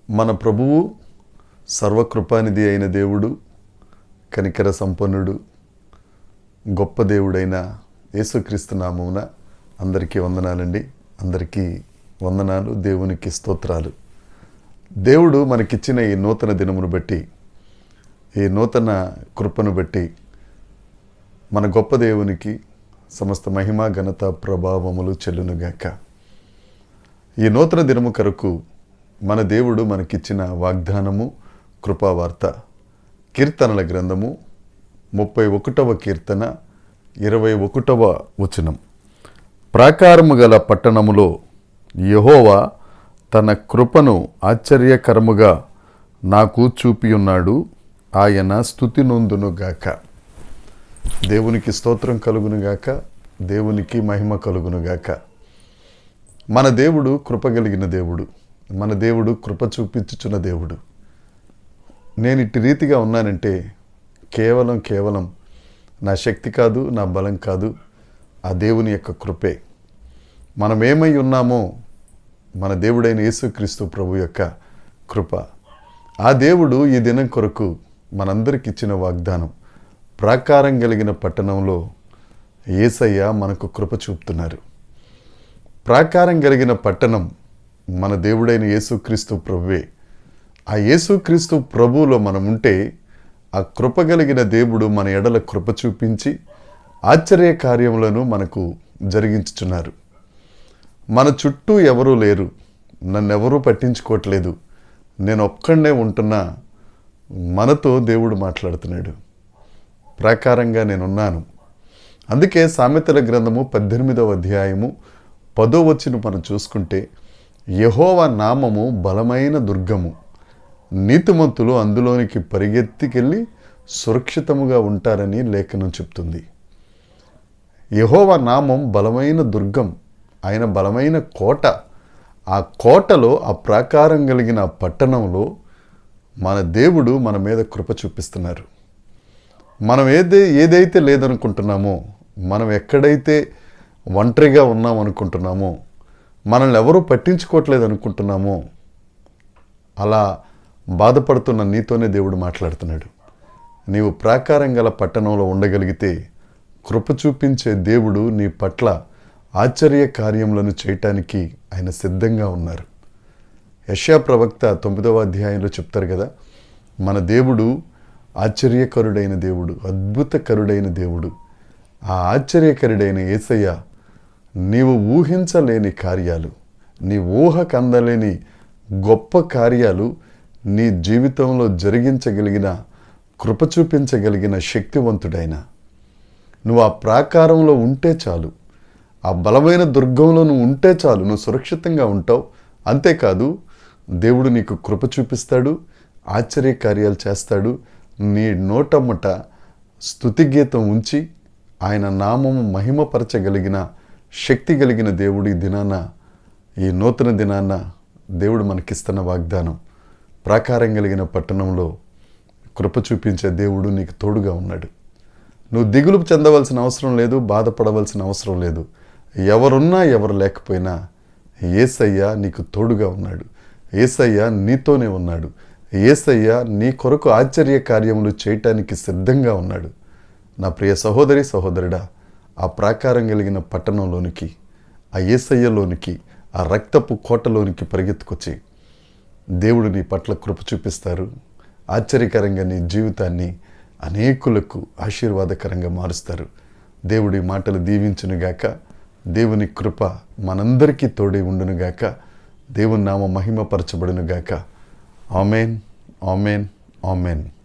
మన ప్రభువు సర్వకృపానిధి అయిన దేవుడు, కనికర సంపన్నుడు, గొప్ప దేవుడైన యేసుక్రీస్తు నామమున అందరికీ వందనాలండి. అందరికీ వందనాలు, దేవునికి స్తోత్రాలు. దేవుడు మనకిచ్చిన ఈ నూతన దినమును బట్టి, ఈ నూతన కృపను బట్టి మన గొప్ప దేవునికి సమస్త మహిమ ఘనత ప్రభావములు చెల్లునుగాక. ఈ నూతన దినము కొరకు మన దేవుడు మనకిచ్చిన వాగ్దానము కృపావార్త. కీర్తనల గ్రంథము 31వ కీర్తన 21వ వచనం. ప్రాకారము గల పట్టణములో యెహోవా తన కృపను ఆశ్చర్యకరముగా నాకు చూపియున్నాడు, ఆయన స్తుతి నొందునుగాక. దేవునికి స్తోత్రం కలుగునుగాక, దేవునికి మహిమ కలుగునుగాక. మన దేవుడు కృప కలిగిన దేవుడు, మన దేవుడు కృప చూపించుచున్న దేవుడు. నేను ఇట్టి రీతిగా ఉన్నానంటే కేవలం నా శక్తి కాదు, నా బలం కాదు, ఆ దేవుని యొక్క కృపే. మనం ఏమై ఉన్నామో మన దేవుడైన యేసుక్రీస్తు ప్రభు యొక్క కృప. ఆ దేవుడు ఈ దినం కొరకు మనందరికి ఇచ్చిన వాగ్దానం, ప్రాకారం కలిగిన పట్టణంలో యేసయ్య మనకు కృప చూపుతున్నారు. ప్రాకారం కలిగిన పట్టణం మన దేవుడైన యేసుక్రీస్తు ప్రభువే. ఆ యేసుక్రీస్తు ప్రభువులో మనం ఉంటే ఆ కృప కలిగిన దేవుడు మన ఎడల కృప చూపించి ఆశ్చర్య కార్యములను మనకు జరిగించుచున్నారు. మన చుట్టూ ఎవరూ లేరు, నన్నెవరూ పట్టించుకోవట్లేదు, నేను ఒక్కడే ఉంటున్నా. మనతో దేవుడు మాట్లాడుతున్నాడు. ప్రాకారంగా నేనున్నాను. అందుకే సామెతల గ్రంథము 18వ అధ్యాయము 10వ వచనం మనం చూసుకుంటే, యెహోవా నామము బలమైన దుర్గము, నీతిమంతులు అందులోనికి పరిగెత్తికెళ్ళి సురక్షితముగా ఉంటారని లేఖనం చెప్తుంది. యెహోవా నామం బలమైన దుర్గం, ఆయన బలమైన కోట. ఆ కోటలో, ఆ ప్రాకారం కలిగిన పట్టణంలో మన దేవుడు మన మీద కృప చూపిస్తున్నారు. మనం ఏదైతే లేదనుకుంటున్నామో, మనం ఎక్కడైతే ఒంటరిగా ఉన్నాం అనుకుంటున్నామో, మనల్ని ఎవరూ పట్టించుకోవట్లేదు అనుకుంటున్నామో, అలా బాధపడుతున్న నీతోనే దేవుడు మాట్లాడుతున్నాడు. నీవు ప్రాకారం గల పట్టణంలో ఉండగలిగితే కృప చూపించే దేవుడు నీ పట్ల ఆశ్చర్య కార్యములను చేయటానికి ఆయన సిద్ధంగా ఉన్నారు. యెషయా ప్రవక్త 9వ అధ్యాయంలో చెప్తారు కదా, మన దేవుడు ఆశ్చర్యకరుడైన దేవుడు, అద్భుతకరుడైన దేవుడు. ఆ ఆశ్చర్యకరుడైన యేసయ్య నీవు ఊహించలేని కార్యాలు, నీ ఊహకు అందలేని గొప్ప కార్యాలు నీ జీవితంలో జరిగించగలిగిన, కృప చూపించగలిగిన శక్తివంతుడైన, నువ్వు ఆ ప్రాకారంలో ఉంటే చాలు, ఆ బలమైన దుర్గంలో నువ్వు ఉంటే చాలు, నువ్వు సురక్షితంగా ఉంటావు. అంతేకాదు, దేవుడు నీకు కృప చూపిస్తాడు, ఆశ్చర్య కార్యాలు చేస్తాడు. నీ నోటమ్మట స్తుతి గీతం ఉంచి ఆయన నామము మహిమపరచగలిగిన శక్తి కలిగిన దేవుడు ఈ దినాన, ఈ నూతన దినాన దేవుడు మనకిస్తున్న వాగ్దానం, ప్రాకారం కలిగిన పట్టణంలో కృప చూపించే దేవుడు నీకు తోడుగా ఉన్నాడు. నువ్వు దిగులు చెందవలసిన అవసరం లేదు, బాధపడవలసిన అవసరం లేదు. ఎవరున్నా ఎవరు లేకపోయినా యేసయ్య నీకు తోడుగా ఉన్నాడు. యేసయ్య నీతోనే ఉన్నాడు. యేసయ్య నీ కొరకు ఆశ్చర్య కార్యములు చేయటానికి సిద్ధంగా ఉన్నాడు. నా ప్రియ సహోదరి సహోదరుడా, ఆ ప్రాకారం కలిగిన పట్టణంలోనికి, ఆ యేసయ్యలోనికి, ఆ రక్తపు కోటలోనికి పరిగెత్తుకొచ్చి దేవుడు నీ పట్ల కృప చూపిస్తారు. ఆశ్చర్యకరంగా నీ జీవితాన్ని అనేకులకు ఆశీర్వాదకరంగా మారుస్తారు. దేవుడి మాటలు దీవించునుగాక. దేవుని కృప మనందరికీ తోడై ఉండునుగాక. దేవుని నామ మహిమపరచబడునుగాక. Amen, amen, amen.